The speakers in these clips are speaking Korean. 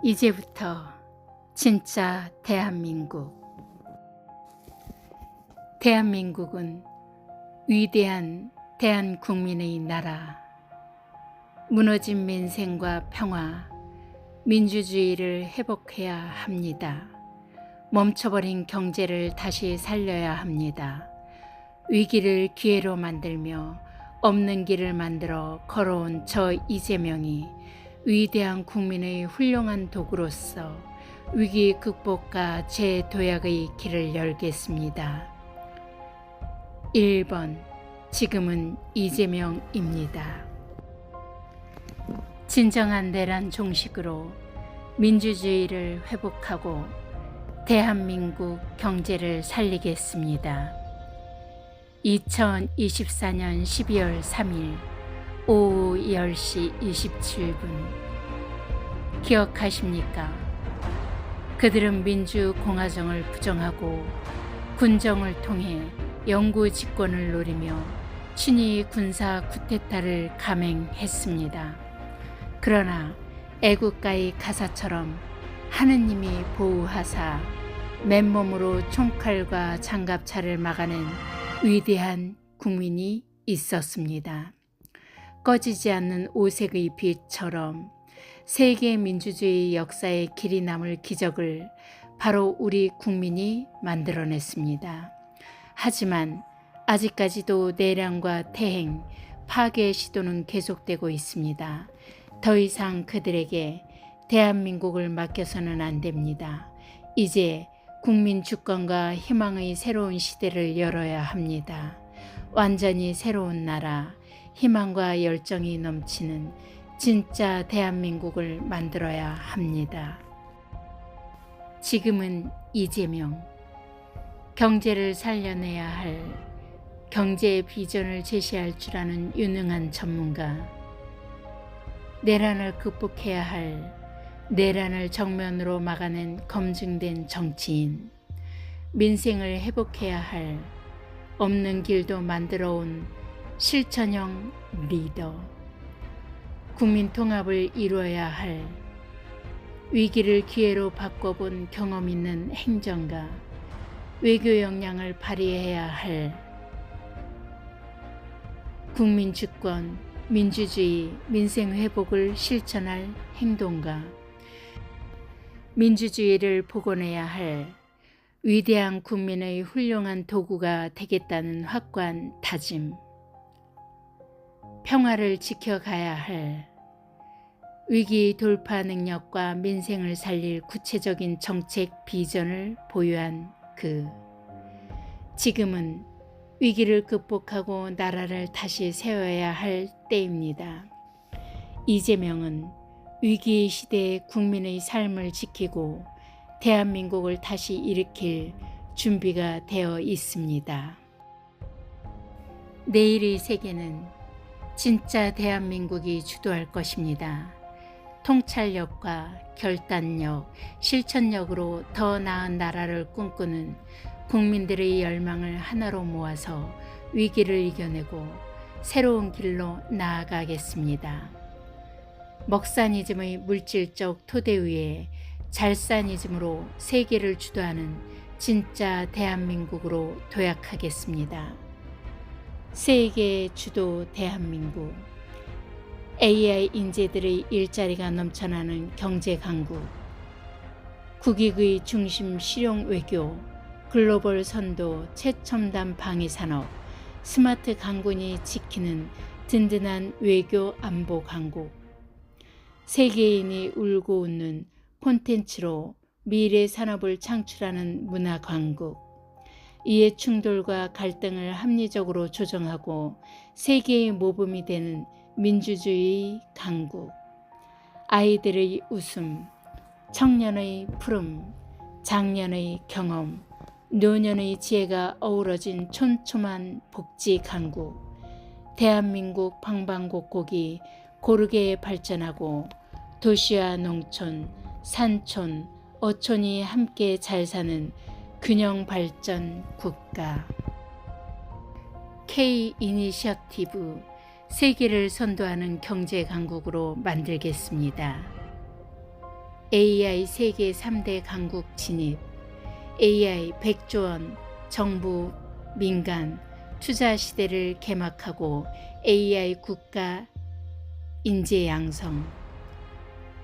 이제부터 진짜 대한민국. 대한민국은 위대한 대한국민의 나라. 무너진 민생과 평화, 민주주의를 회복해야 합니다. 멈춰버린 경제를 다시 살려야 합니다. 위기를 기회로 만들며 없는 길을 만들어 걸어온 저 이재명이 위대한 국민의 훌륭한 도구로서 위기 극복과 재도약의 길을 열겠습니다. 1번, 지금은 이재명입니다. 진정한 내란 종식으로 민주주의를 회복하고 대한민국 경제를 살리겠습니다. 2024년 12월 3일 오후 10시 27분. 기억하십니까? 그들은 민주공화정을 부정하고 군정을 통해 영구 집권을 노리며 친위 군사 쿠데타를 감행했습니다. 그러나 애국가의 가사처럼 하느님이 보호하사 맨몸으로 총칼과 장갑차를 막아낸 위대한 국민이 있었습니다. 꺼지지 않는 오색의 빛처럼 세계 민주주의 역사에 길이 남을 기적을 바로 우리 국민이 만들어냈습니다. 하지만 아직까지도 내란과 태행, 파괴 시도는 계속되고 있습니다. 더 이상 그들에게 대한민국을 맡겨서는 안 됩니다. 이제 국민 주권과 희망의 새로운 시대를 열어야 합니다. 완전히 새로운 나라, 희망과 열정이 넘치는 진짜 대한민국을 만들어야 합니다. 지금은 이재명. 경제를 살려내야 할 경제 비전을 제시할 줄 아는 유능한 전문가. 내란을 극복해야 할 내란을 정면으로 막아낸 검증된 정치인. 민생을 회복해야 할 없는 길도 만들어온 실천형 리더. 국민 통합을 이루어야 할 위기를 기회로 바꿔본 경험 있는 행정가. 외교 역량을 발휘해야 할 국민 주권, 민주주의, 민생 회복을 실천할 행동가. 민주주의를 복원해야 할 위대한 국민의 훌륭한 도구가 되겠다는 확고한 다짐. 평화를 지켜가야 할 위기 돌파 능력과 민생을 살릴 구체적인 정책 비전을 보유한 그. 지금은 위기를 극복하고 나라를 다시 세워야 할 때입니다. 이재명은 위기 시대의 국민의 삶을 지키고 대한민국을 다시 일으킬 준비가 되어 있습니다. 내일의 세계는 진짜 대한민국이 주도할 것입니다. 통찰력과 결단력, 실천력으로 더 나은 나라를 꿈꾸는 국민들의 열망을 하나로 모아서 위기를 이겨내고 새로운 길로 나아가겠습니다. 먹사니즘의 물질적 토대 위에 잘사니즘으로 세계를 주도하는 진짜 대한민국으로 도약하겠습니다. 세계 주도 대한민국. AI 인재들의 일자리가 넘쳐나는 경제 강국. 국익의 중심 실용 외교, 글로벌 선도 최첨단 방위 산업, 스마트 강군이 지키는 든든한 외교 안보 강국. 세계인이 울고 웃는 콘텐츠로 미래 산업을 창출하는 문화 강국. 이해 충돌과 갈등을 합리적으로 조정하고 세계의 모범이 되는 민주주의 강국. 아이들의 웃음, 청년의 푸름, 장년의 경험, 노년의 지혜가 어우러진 촘촘한 복지 강국. 대한민국 방방곡곡이 고르게 발전하고 도시와 농촌, 산촌, 어촌이 함께 잘 사는 균형 발전 국가. K 이니셔티브 세계를 선도하는 경제 강국으로 만들겠습니다. AI 세계 3대 강국 진입, AI 100조 원 정부 민간 투자 시대를 개막하고 AI 국가 인재 양성,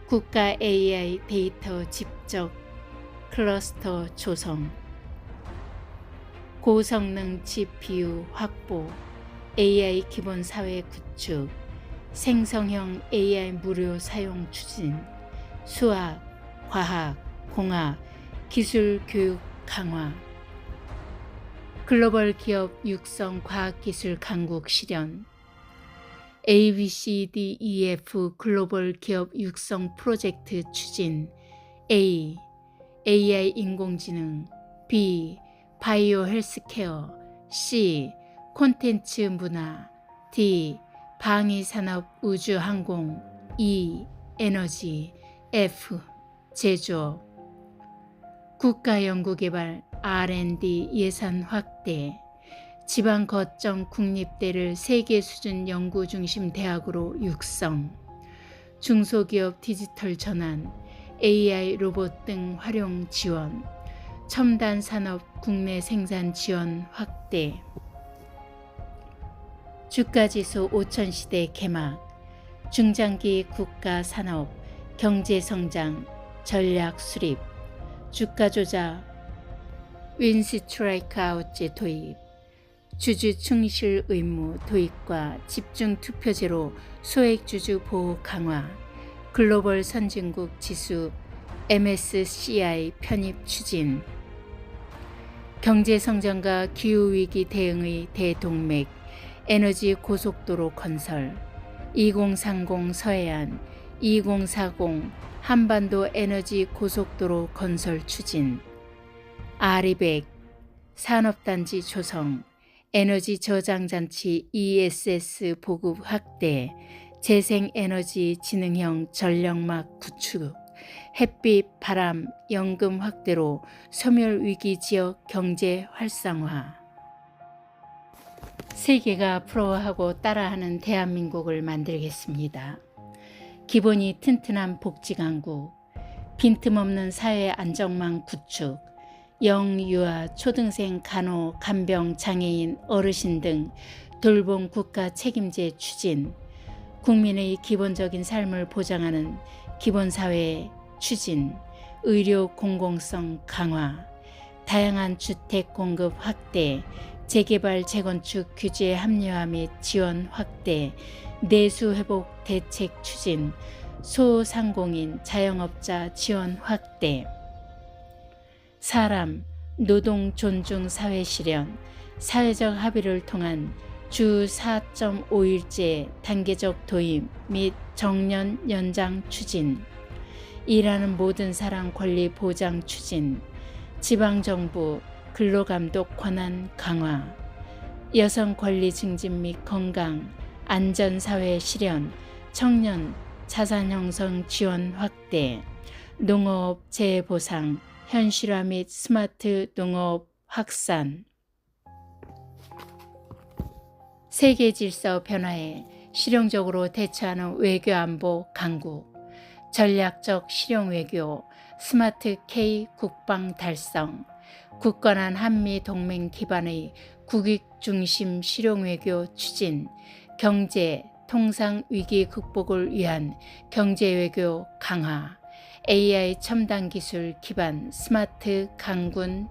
국가 AI 데이터 집적 클러스터 조성, 고성능 GPU 확보, AI 기본 사회 구축, 생성형 AI 무료 사용 추진, 수학, 과학, 공학, 기술 교육 강화, 글로벌 기업 육성 과학기술 강국 실현, ABCDEF 글로벌 기업 육성 프로젝트 추진, A. AI 인공지능, B. 바이오 헬스케어, C. 콘텐츠 문화, D. 방위산업 우주항공, E. 에너지, F. 제조업. 국가연구개발 R&D 예산 확대, 지방 거점 국립대를 세계 수준 연구 중심 대학으로 육성, 중소기업 디지털 전환, AI 로봇 등 활용 지원, 첨단 산업 국내 생산 지원 확대. 주가지수 5000시대 개막, 중장기 국가 산업 경제 성장 전략 수립, 주가 조작 윈스트라이크 아웃제 도입, 주주 충실 의무 도입과 집중 투표제로 소액주주 보호 강화, 글로벌 선진국 지수 MSCI 편입 추진, 경제 성장과 기후위기 대응의 대동맥 에너지 고속도로 건설, 2030 서해안, 2040 한반도 에너지 고속도로 건설 추진, R200 산업단지 조성, 에너지 저장장치 ESS 보급 확대, 재생에너지 지능형 전력막 구축, 햇빛, 바람, 연금 확대로 소멸위기 지역 경제 활성화. 세계가 부러워하고 따라하는 대한민국을 만들겠습니다. 기본이 튼튼한 복지강국, 빈틈없는 사회 안정망 구축, 영, 유아, 초등생, 간호, 간병, 장애인, 어르신 등 돌봄 국가 책임제 추진, 국민의 기본적인 삶을 보장하는 기본사회 추진, 의료 공공성 강화, 다양한 주택 공급 확대, 재개발 재건축 규제 합리화 및 지원 확대, 내수 회복 대책 추진, 소상공인 자영업자 지원 확대, 사람, 노동 존중 사회 실현, 사회적 합의를 통한 주 4.5일제 단계적 도입 및 정년 연장 추진, 일하는 모든 사람 권리 보장 추진, 지방정부 근로감독 권한 강화, 여성 권리 증진 및 건강, 안전사회 실현, 청년 자산 형성 지원 확대, 농업 재해보상, 현실화 및 스마트 농업 확산. 세계 질서 변화에 실용적으로 대처하는 외교안보 강국, 전략적 실용외교, 스마트 K 국방 달성, 굳건한 한미 동맹 기반의 국익 중심 실용외교 추진, 경제, 통상 위기 극복을 위한 경제외교 강화, AI 첨단 기술 기반 스마트 강군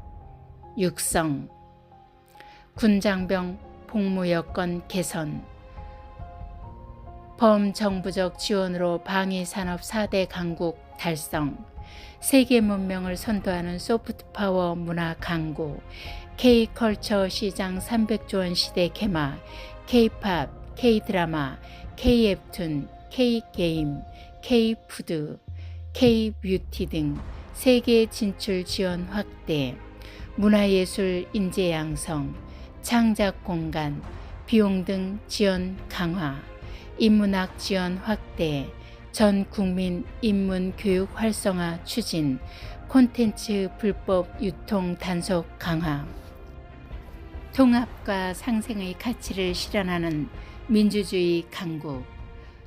육성, 군장병 복무 여건 개선, 범정부적 지원으로 방위산업 4대 강국 달성, 세계 문명을 선도하는 소프트파워 문화 강국, K컬처 시장 300조 원 시대 개막, K팝, K드라마, K웹툰, K게임, K푸드, K뷰티 등 세계 진출 지원 확대, 문화예술 인재 양성, 창작 공간, 비용 등 지원 강화, 인문학 지원 확대, 전 국민 인문 교육 활성화 추진, 콘텐츠 불법 유통 단속 강화, 통합과 상생의 가치를 실현하는 민주주의 강국,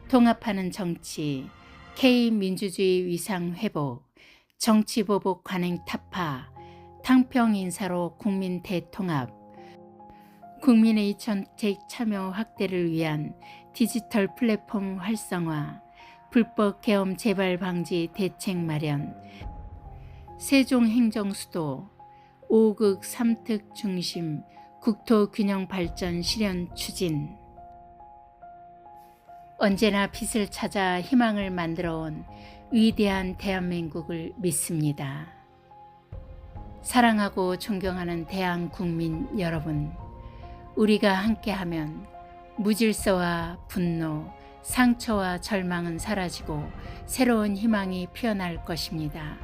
통합하는 정치, K민주주의 위상 회복, 정치보복 관행 타파, 탕평 인사로 국민 대통합, 국민의 정책 참여 확대를 위한 디지털 플랫폼 활성화, 불법 계엄 재발 방지 대책 마련, 세종행정수도 5극 3특 중심 국토 균형 발전 실현 추진. 언제나 빛을 찾아 희망을 만들어온 위대한 대한민국을 믿습니다. 사랑하고 존경하는 대한국민 여러분, 우리가 함께하면 무질서와 분노, 상처와 절망은 사라지고 새로운 희망이 피어날 것입니다.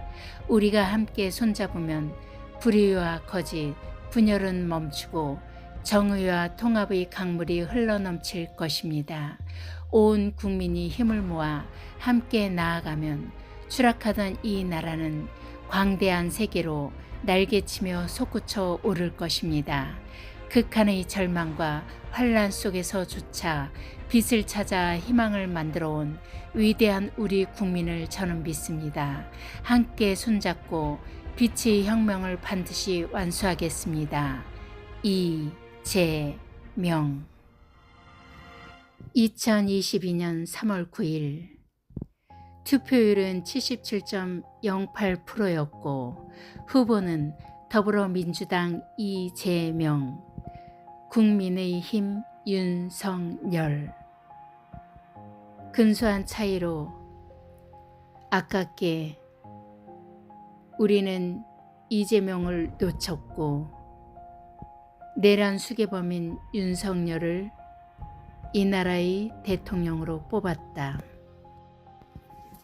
우리가 함께 손잡으면 불의와 거짓, 분열은 멈추고 정의와 통합의 강물이 흘러넘칠 것입니다. 온 국민이 힘을 모아 함께 나아가면 추락하던 이 나라는 광대한 세계로 날개치며 솟구쳐 오를 것입니다. 극한의 절망과 환란 속에서조차 빛을 찾아 희망을 만들어 온 위대한 우리 국민을 저는 믿습니다. 함께 손잡고 빛의 혁명을 반드시 완수하겠습니다. 이재명. 2022년 3월 9일 투표율은 77.08%였고 후보는 더불어민주당 이재명, 국민의힘 윤석열. 근소한 차이로 아깝게 우리는 이재명을 놓쳤고 내란 수괴범인 윤석열을 이 나라의 대통령으로 뽑았다.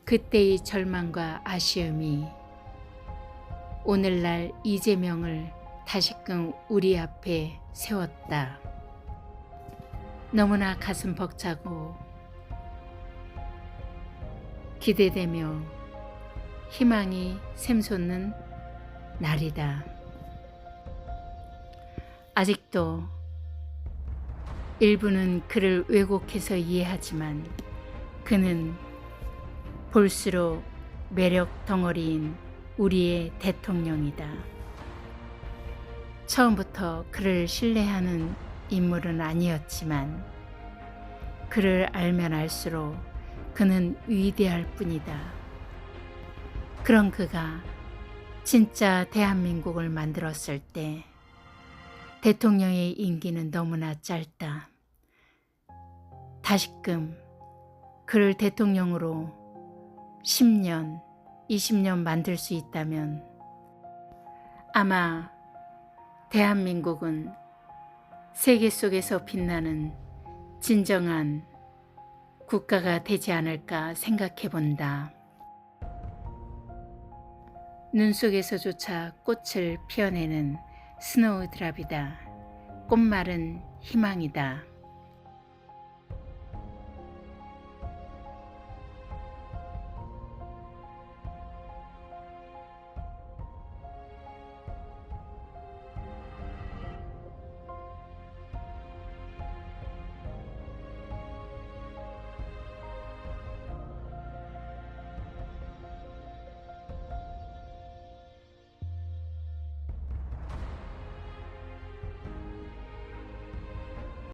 그때의 절망과 아쉬움이 오늘날 이재명을 다시금 우리 앞에 세웠다. 너무나 가슴 벅차고 기대되며 희망이 샘솟는 날이다. 아직도 일부는 그를 왜곡해서 이해하지만 그는 볼수록 매력 덩어리인 우리의 대통령이다. 처음부터 그를 신뢰하는 인물은 아니었지만 그를 알면 알수록 그는 위대할 뿐이다. 그런 그가 진짜 대한민국을 만들었을 때 대통령의 임기는 너무나 짧다. 다시금 그를 대통령으로 10년, 20년 만들 수 있다면 아마 대한민국은 세계 속에서 빛나는 진정한 국가가 되지 않을까 생각해 본다. 눈 속에서조차 꽃을 피어내는 스노우드랍이다. 꽃말은 희망이다.